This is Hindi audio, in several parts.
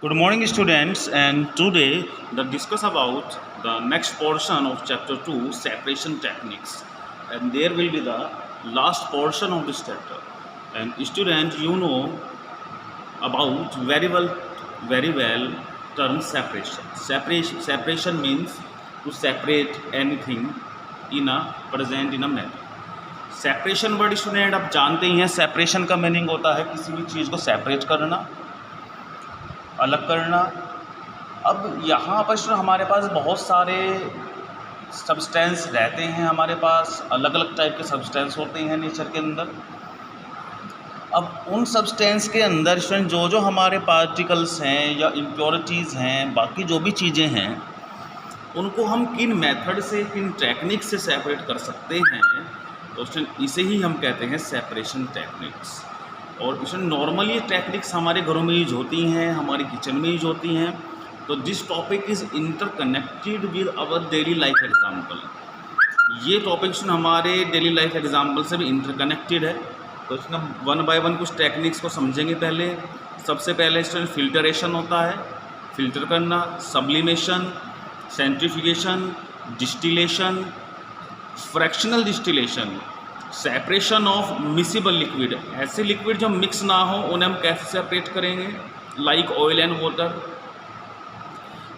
Good morning, students, and today the discuss about the next portion of chapter 2, separation techniques, and there will be the last portion of this chapter. And student, you know about very well term separation. Separation means to separate anything in a present in a matter. Separation word student आप जानते ही हैं, सेपरेशन का मीनिंग होता है किसी भी चीज़ को सेपरेट करना, अलग करना। अब यहाँ पर हमारे पास बहुत सारे सब्सटेंस रहते हैं, हमारे पास अलग अलग टाइप के सब्सटेंस होते हैं नेचर के अंदर। अब उन सब्सटेंस के अंदर स्टूडेंट जो जो हमारे पार्टिकल्स हैं या इम्प्योरिटीज़ हैं, बाकी जो भी चीज़ें हैं, उनको हम किन मेथड से, किन टेक्निक से सेपरेट कर सकते हैं, तो स्टूडेंट इसे ही हम कहते हैं सेपरेशन टेक्निक्स। और स्टूडेंट नॉर्मली ये टेक्निक्स हमारे घरों में यूज होती हैं, हमारे किचन में यूज होती हैं। तो this topic is interconnected with our daily life example. ये टॉपिक स्टूडेंट हमारे डेली लाइफ एग्जाम्पल से भी इंटरकनेक्टेड है। तो स्टूडेंट वन बाय वन कुछ टेक्निक्स को समझेंगे। पहले सबसे पहले स्टूडेंट फिल्टरेशन होता है, फिल्टर करना, sublimation, centrifugation, distillation, fractional distillation, separation of miscible liquid. ऐसे लिक्विड जो मिक्स ना हो उन्हें हम कैसे सेपरेट करेंगे, like oil and water.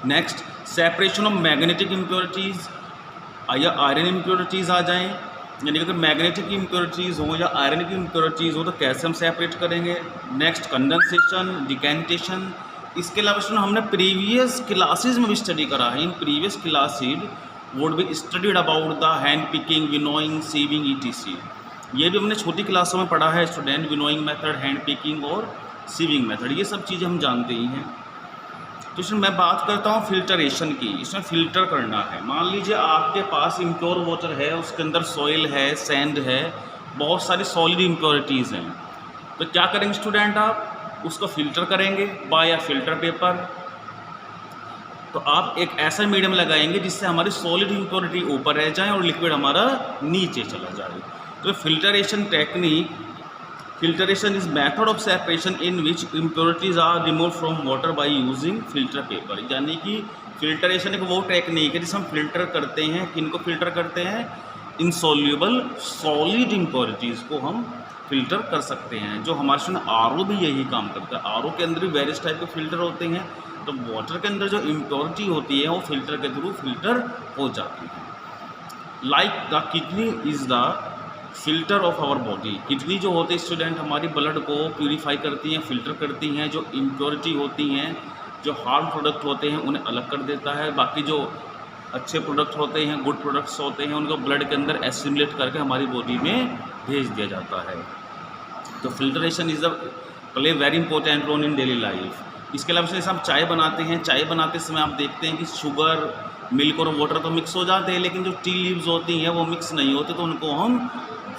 Next separation of magnetic impurities या आयरन इम्प्योरिटीज़ आ जाएं, यानी कि अगर मैग्नेटिक इम्प्योरिटीज़ हो या आयरन की इम्प्योरिटीज़ हो तो कैसे हम सेपरेट करेंगे। Next condensation, decantation. इसके अलावा हमने प्रीवियस क्लासेज में भी स्टडी करा है। In previous classes would be studied about the hand picking, winnowing, sieving, E T C. ये भी हमने छोटी क्लासों में पढ़ा है student, winnowing method, hand picking और सीविंग मेथड, ये सब चीज़ें हम जानते ही हैं। तो इसमें मैं बात करता हूँ फिल्टरेशन की। इसमें फ़िल्टर करना है। मान लीजिए आपके पास इम्प्योर वाटर है, उसके अंदर सॉइल है, सैंड है, बहुत सारी सॉलिड इम्प्योरिटीज़ हैं। तो क्या करेंगे स्टूडेंट, आप उसको फ़िल्टर करेंगे बाय फ़िल्टर पेपर। तो आप एक ऐसा मीडियम लगाएंगे जिससे हमारी सॉलिड इम्प्योरिटी ऊपर रह जाए और लिक्विड हमारा नीचे चला जाए। तो filtration technique, filtration is method of separation in which impurities are remove from water by using filter paper. यानी कि फिल्टरेशन एक वो टेक्निक है जिसे हम फिल्टर करते हैं। किनको फिल्टर करते हैं? इनसॉल्यूबल सॉलिड इम्प्योरिटीज़ को हम फिल्टर कर सकते हैं। जो हमारे आरओ भी यही काम करता है। आरओ के अंदर भी वेरियस टाइप के फिल्टर होते हैं। तो वाटर के अंदर जो इम्प्योरिटी होती है वो फिल्टर के थ्रू फिल्टर हो जाती है। Like the kidney is the filter of our body. Kidney जो होती है स्टूडेंट हमारी ब्लड को प्यूरीफाई करती हैं, फिल्टर करती हैं। जो इम्प्योरिटी होती हैं, जो हार्म प्रोडक्ट होते हैं उन्हें अलग कर देता है। बाकी जो अच्छे प्रोडक्ट होते हैं, गुड प्रोडक्ट्स होते हैं, उनको ब्लड के अंदर एसिमुलेट करके हमारी बॉडी में भेज दिया जाता है। तो filtration is the play very important role in daily life. इसके अलावा जैसे हम चाय बनाते हैं, चाय बनाते समय आप देखते हैं कि शुगर, मिल्क और वाटर तो मिक्स हो जाते हैं, लेकिन जो टी लीव्स होती हैं वो मिक्स नहीं होते, तो उनको हम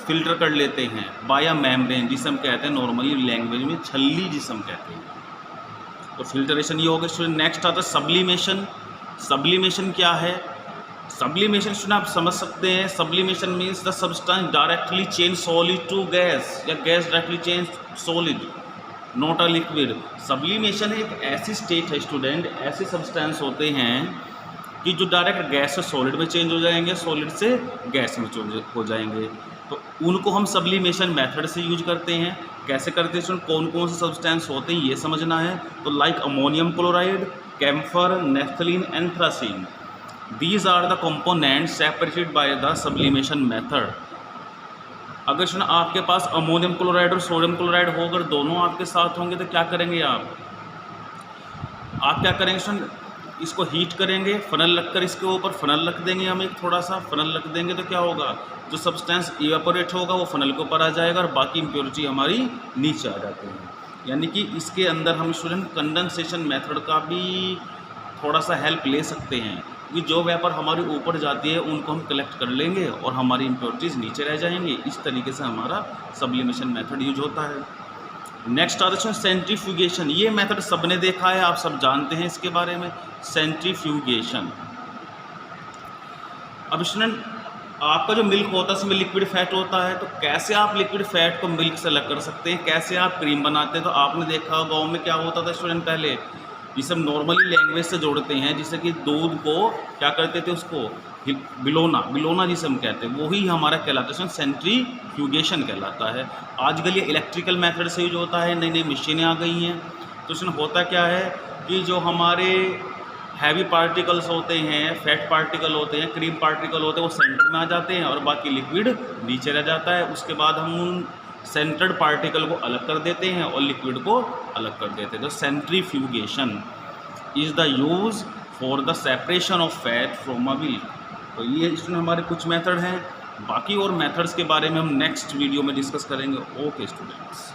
फिल्टर कर लेते हैं बाया मेम्ब्रेन, जिसे हम कहते हैं नॉर्मली लैंग्वेज में छल्ली, जिसे हम कहते हैं। तो फिल्टरेशन ये हो गया। नेक्स्ट आता है सब्लिमेशन। सब्लिमेशन क्या है? सब्लिमेशन आप समझ सकते हैं। Sublimation means the substance directly change solid to gas या gas directly change solid, not a liquid. Sublimation एक ऐसी स्टेट है स्टूडेंट, ऐसे सब्सटेंस होते हैं कि जो डायरेक्ट गैस से सॉलिड में चेंज हो जाएंगे, सॉलिड से गैस में हो जाएंगे। तो उनको हम सब्लिमेशन मेथड से यूज करते हैं। कैसे करते हैं स्टूडेंट, कौन कौन से सब्सटेंस होते हैं ये समझना है। तो like ammonium chloride, camphor, naphthalene, anthracene, these are the component separated by the sublimation method. अगर सुना आपके पास अमोनियम क्लोराइड और सोडियम क्लोराइड हो, अगर दोनों आपके साथ होंगे तो क्या करेंगे आप क्या करेंगे सुन, इसको हीट करेंगे, फनल रखकर इसके ऊपर फनल रख देंगे। हम एक थोड़ा सा फनल रख देंगे तो क्या होगा, जो सब्सटेंस इवेपोरेट होगा वो फनल के ऊपर आ जाएगा और बाकी इम्प्योरिटी हमारी नीचे आ जाती है। यानी कि इसके अंदर हम स्टूडेंट कंडेंसेशन मेथड का भी थोड़ा सा हेल्प ले सकते हैं कि जो वेपर हमारे ऊपर जाती है उनको हम कलेक्ट कर लेंगे और हमारी इम्प्योरिटीज़ नीचे रह जाएंगी। इस तरीके से हमारा सब्लिमेशन मेथड यूज होता है। नेक्स्ट आता है सेंट्रीफ्यूगेशन। ये मेथड सबने देखा है, आप सब जानते हैं इसके बारे में, सेंट्रीफ्यूगेशन। अब स्टूडेंट आपका जो मिल्क होता है उसमें लिक्विड फैट होता है, तो कैसे आप लिक्विड फैट को मिल्क से अलग कर सकते हैं, कैसे आप क्रीम बनाते हैं। तो आपने देखा गाँव में क्या होता था स्टूडेंट, पहले जिसे हम नॉर्मली लैंग्वेज से जोड़ते हैं, जिससे कि दूध को क्या करते थे, उसको बिलोना जिसे हम कहते हैं, वही हमारा कहलाता है, सेंट्रीफ्यूगेशन कहलाता है। आजकल ये इलेक्ट्रिकल मेथड से यूज होता है, नई नई मशीनें आ गई हैं। तो इसमें होता क्या है कि जो हमारे हैवी पार्टिकल्स होते हैं, फैट पार्टिकल होते हैं, क्रीम पार्टिकल होते हैं, वो सेंटर में आ जाते हैं और बाकी लिक्विड नीचे रह जाता है। उसके बाद हम उन सेंटर्ड पार्टिकल को अलग कर देते हैं और लिक्विड को अलग कर देते हैं। तो centrifugation is the use for the separation of fat from a milk. तो ये इसमें हमारे कुछ मेथड हैं, बाकी और मेथड्स के बारे में हम नेक्स्ट वीडियो में डिस्कस करेंगे। Okay students.